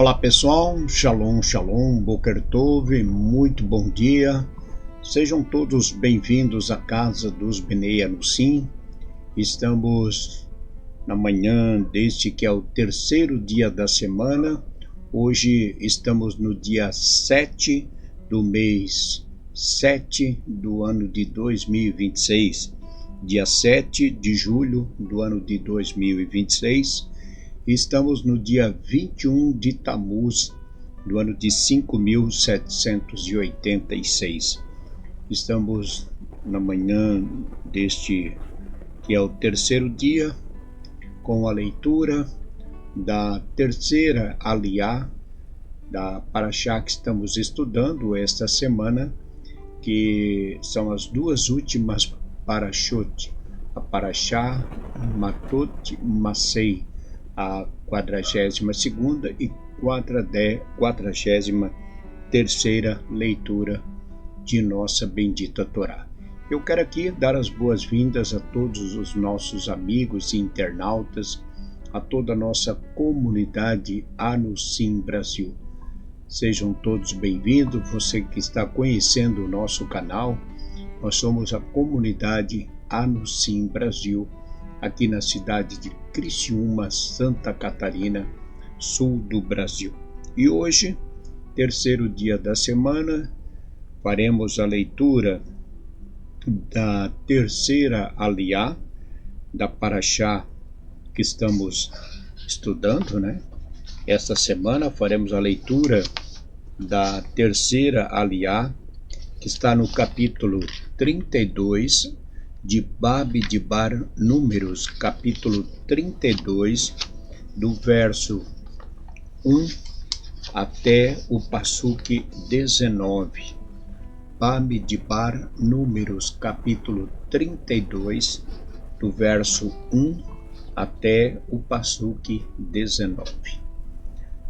Olá pessoal, Shalom, Shalom, Boker Tov, muito bom dia. Sejam todos bem-vindos à casa dos Bnei Anussim. Estamos na manhã deste que é o terceiro dia da semana. Hoje estamos no dia 7 do mês 7 do ano de 2026, dia 7 de julho do ano de 2026. Estamos no dia 21 de Tammuz, do ano de 5.786. Estamos na manhã deste, que é o terceiro dia, com a leitura da terceira aliá da Parashá que estamos estudando esta semana, que são as duas últimas Parashot, a Parashá Matot Masei, a 42ª e 43ª leitura de nossa bendita Torá. Eu quero aqui dar as boas-vindas a todos os nossos amigos e internautas, a toda a nossa comunidade Anussim Brasil. Sejam todos bem-vindos, você que está conhecendo o nosso canal. Nós somos a comunidade Anussim Brasil, aqui na cidade de Criciúma, Santa Catarina, sul do Brasil. E hoje, terceiro dia da semana, faremos a leitura da terceira aliá da Parashá que estamos estudando, né? Esta semana faremos a leitura da terceira aliá, que está no capítulo 32, de Bamidbar, Números, capítulo 32, do verso 1 até o passuque 19. Bamidbar, Números, capítulo 32, do verso 1 até o passuque 19.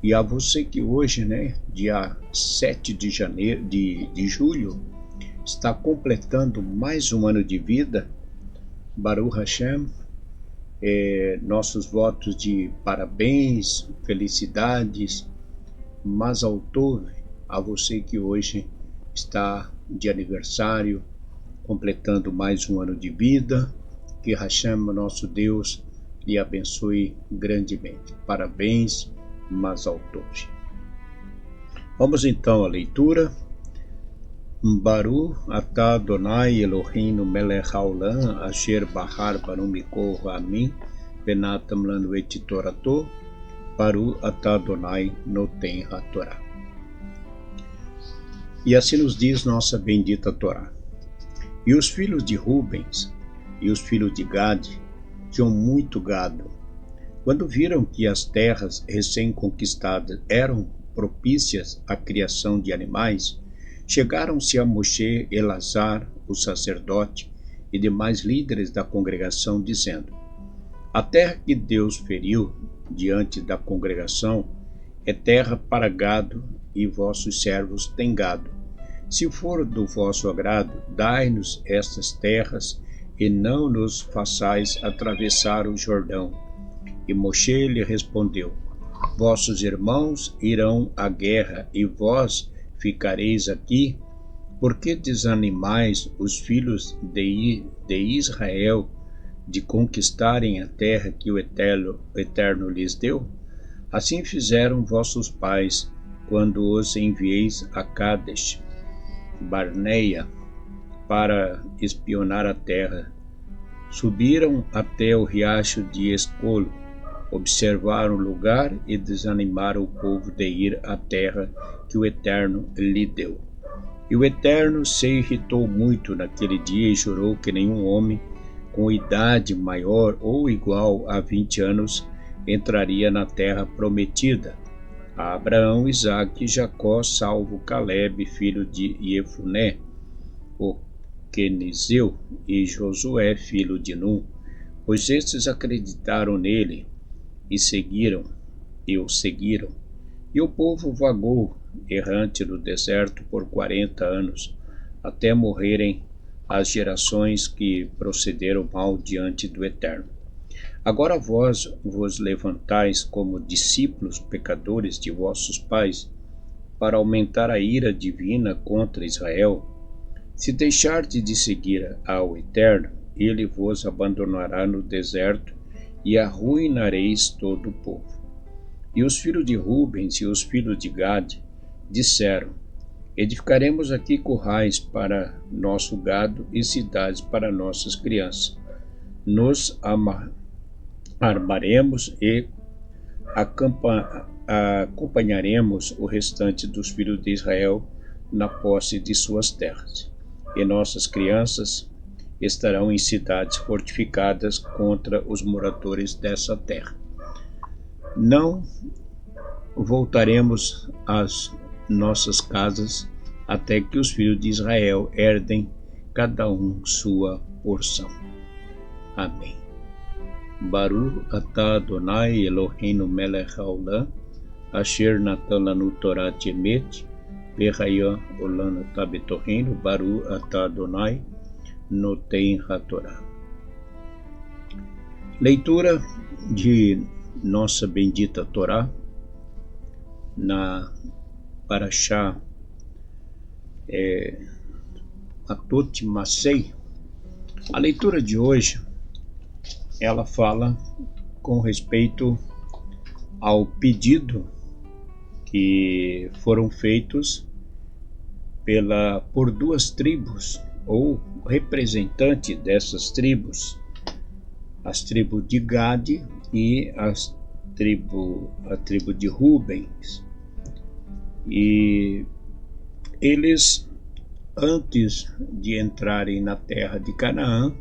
E a você que hoje, dia 7 de julho, está completando mais um ano de vida, Baruch Hashem, nossos votos de parabéns, felicidades, Mazal Tov, a você que hoje está de aniversário, completando mais um ano de vida, que Hashem, nosso Deus, lhe abençoe grandemente. Parabéns, Mazal Tov. Vamos então à leitura. Baruch atah Adonai Eloheinu melech haolam asher bahar banu mikol ha'amim venatam lanu et torato. Baruch atah Adonai noten haTorá. E assim nos diz nossa bendita Torá. E os filhos de Rubens e os filhos de Gade tinham muito gado. Quando viram que as terras recém-conquistadas eram propícias à criação de animais, chegaram-se a Moshe, Elazar, o sacerdote, e demais líderes da congregação, dizendo: a terra que Deus feriu diante da congregação é terra para gado, e vossos servos têm gado. Se for do vosso agrado, dai-nos estas terras, e não nos façais atravessar o Jordão. E Moshe lhe respondeu: vossos irmãos irão à guerra, e vós ficareis aqui? Por que desanimais os filhos de Israel de conquistarem a terra que o Eterno lhes deu? Assim fizeram vossos pais, quando os envieis a Cádesh Barneia para espionar a terra. Subiram até o riacho de Escolo, observaram o lugar e desanimaram o povo de ir à terra que o Eterno lhe deu. E o Eterno se irritou muito naquele dia e jurou que nenhum homem com idade maior ou igual a 20 anos entraria na terra prometida a Abraão, Isaque e Jacó, salvo Caleb, filho de Jefuné, o Quenizeu, e Josué, filho de Nun, pois estes acreditaram nele e o seguiram. E o povo vagou errante no deserto por 40 anos, até morrerem as gerações que procederam mal diante do Eterno. Agora vós vos levantais como discípulos pecadores de vossos pais, para aumentar a ira divina contra Israel. Se deixardes de seguir ao Eterno, ele vos abandonará no deserto e arruinareis todo o povo. E os filhos de Rubens e os filhos de Gade disseram: edificaremos aqui currais para nosso gado e cidades para nossas crianças. Nos armaremos e acompanharemos o restante dos filhos de Israel na posse de suas terras. E nossas crianças estarão em cidades fortificadas contra os moradores dessa terra. Não voltaremos às nossas casas até que os filhos de Israel herdem cada um sua porção. Amém. Baruch atah Adonai Eloheinu melech haolam, asher natan lanu Torat emet, vehaya olam atah betoreinu, Baruch atah Adonai noten hatorá. Leitura de nossa bendita Torá na Parashá Atot Masei. A leitura de hoje ela fala com respeito ao pedido que foram feitos por duas tribos, ou representante dessas tribos, as tribos de Gade e a tribo de Rubens. E eles, antes de entrarem na terra de Canaã,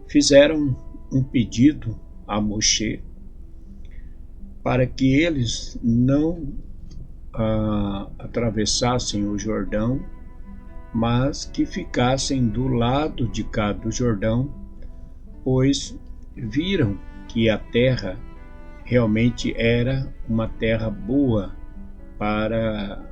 fizeram um pedido a Moshe para que eles não atravessassem o Jordão, mas que ficassem do lado de cá do Jordão, pois viram que a terra realmente era uma terra boa para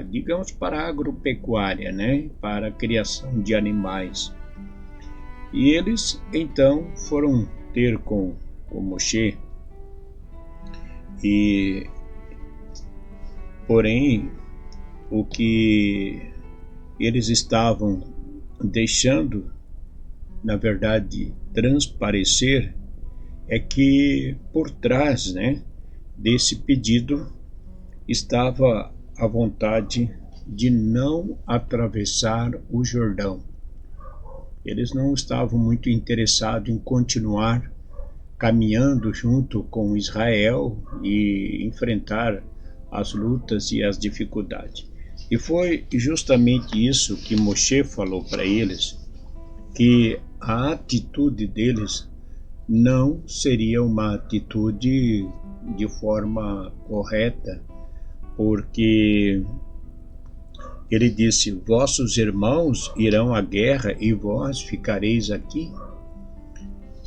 digamos, para a agropecuária, né? Para a criação de animais. E eles então foram ter com Moshe, e porém o que eles estavam deixando, na verdade, transparecer é que por trás, né, desse pedido estava a vontade de não atravessar o Jordão. Eles não estavam muito interessados em continuar caminhando junto com Israel e enfrentar as lutas e as dificuldades. E foi justamente isso que Moshe falou para eles, que a atitude deles não seria uma atitude de forma correta, porque ele disse: vossos irmãos irão à guerra e vós ficareis aqui?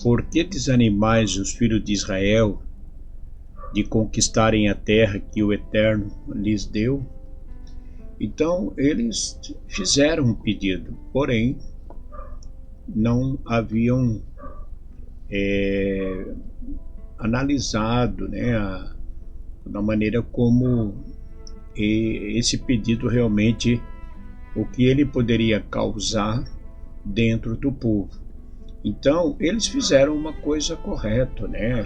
Por que desanimais os filhos de Israel de conquistarem a terra que o Eterno lhes deu? Então eles fizeram um pedido, porém não haviam analisado, né, da maneira como esse pedido realmente, o que ele poderia causar dentro do povo. Então eles fizeram uma coisa correta, né?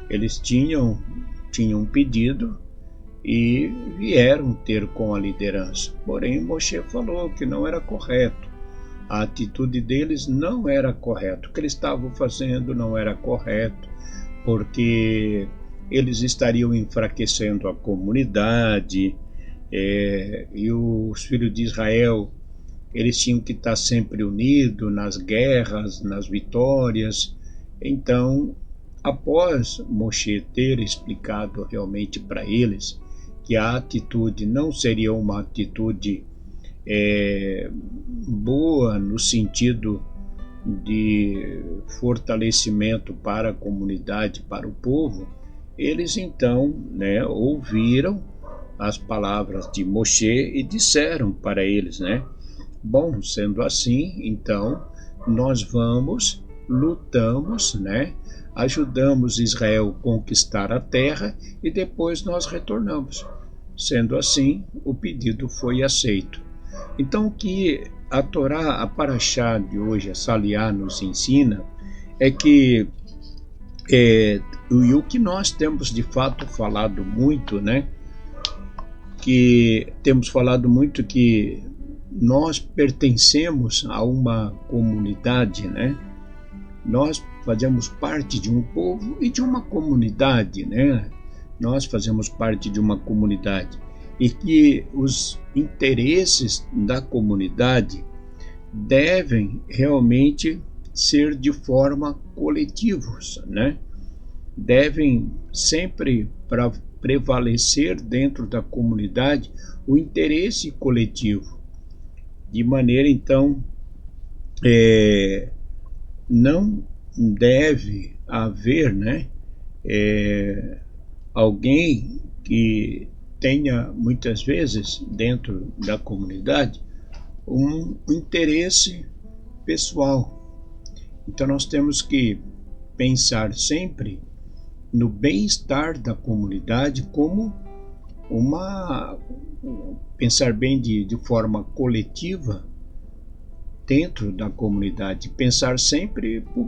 Eles tinham um pedido e vieram ter com a liderança. Porém, Moshe falou que não era correto. A atitude deles não era correta. O que eles estavam fazendo não era correto, porque eles estariam enfraquecendo a comunidade, e os filhos de Israel, eles tinham que estar sempre unidos nas guerras, nas vitórias. Então, após Moshe ter explicado realmente para eles que a atitude não seria uma atitude boa no sentido de fortalecimento para a comunidade, para o povo, eles então, né, ouviram as palavras de Moshe e disseram para eles, né: bom, sendo assim, então nós vamos lutamos, né? Ajudamos Israel a conquistar a terra e depois nós retornamos. Sendo assim, o pedido foi aceito. Então, o que a Torá, a Paraxá de hoje, a Saliá, nos ensina é que e o que nós temos de fato falado muito, né? Que temos falado muito que nós pertencemos a uma comunidade, né? Nós fazemos parte de um povo e de uma comunidade, né? Nós fazemos parte de uma comunidade e que os interesses da comunidade devem realmente ser de forma coletivos, né? Devem sempre prevalecer dentro da comunidade o interesse coletivo, de maneira então não deve haver, né, alguém que tenha muitas vezes dentro da comunidade um interesse pessoal. Então nós temos que pensar sempre no bem-estar da comunidade como pensar bem de forma coletiva dentro da comunidade, pensar sempre para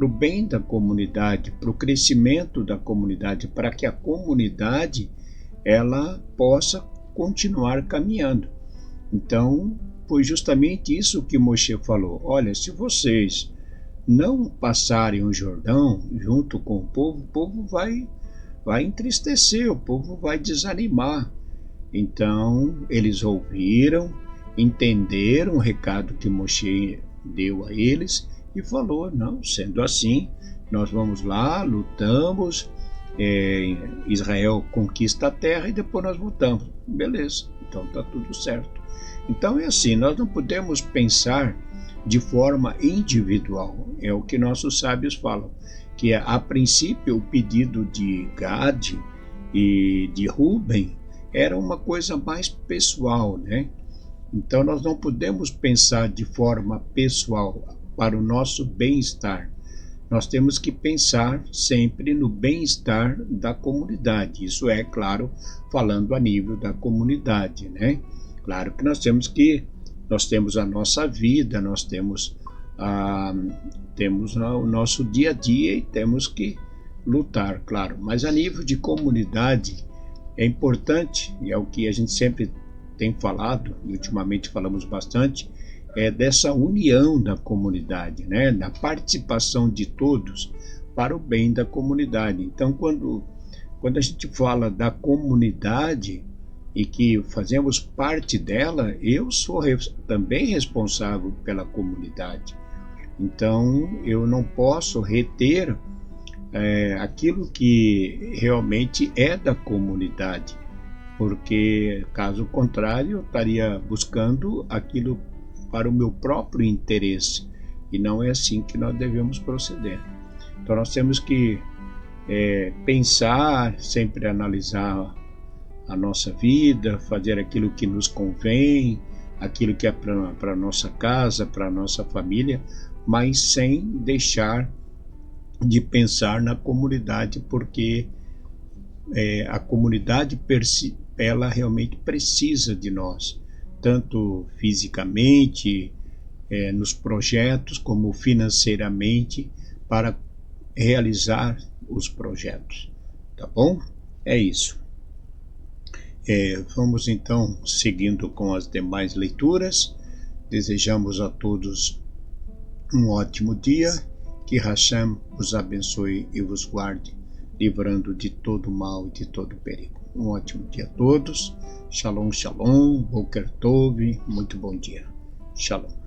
o bem da comunidade, para o crescimento da comunidade, para que a comunidade ela possa continuar caminhando. Então, foi justamente isso que Moshe falou. Olha, se vocês não passarem o Jordão junto com o povo vai entristecer, o povo vai desanimar. Então, eles ouviram, entenderam o recado que Moshe deu a eles e falou, não, sendo assim, nós vamos lá, lutamos, Israel conquista a terra e depois nós voltamos. Beleza, então está tudo certo. Então é assim, nós não podemos pensar de forma individual, é o que nossos sábios falam, que a princípio o pedido de Gad e de Ruben era uma coisa mais pessoal, né? Então nós não podemos pensar de forma pessoal para o nosso bem-estar. Nós temos que pensar sempre no bem-estar da comunidade. Isso é, claro, falando a nível da comunidade, né? Claro que nós temos a nossa vida, nós temos o nosso dia a dia e temos que lutar, claro. Mas a nível de comunidade é importante, e é o que a gente sempre tem falado, e ultimamente falamos bastante, dessa união da comunidade, né? Da participação de todos para o bem da comunidade. Então, quando a gente fala da comunidade e que fazemos parte dela, eu sou também responsável pela comunidade. Então, eu não posso reter aquilo que realmente é da comunidade, porque, caso contrário, eu estaria buscando aquilo para o meu próprio interesse, e não é assim que nós devemos proceder. Então, nós temos que pensar, sempre analisar a nossa vida, fazer aquilo que nos convém, aquilo que é para a nossa casa, para a nossa família, mas sem deixar de pensar na comunidade, porque a comunidade ela realmente precisa de nós, tanto fisicamente, nos projetos, como financeiramente, para realizar os projetos. Tá bom? É isso. Vamos então seguindo com as demais leituras. Desejamos a todos um ótimo dia, que Hashem vos abençoe e vos guarde, livrando de todo mal e de todo perigo. Um ótimo dia a todos. Shalom, shalom, Boker Tov, muito bom dia. Shalom.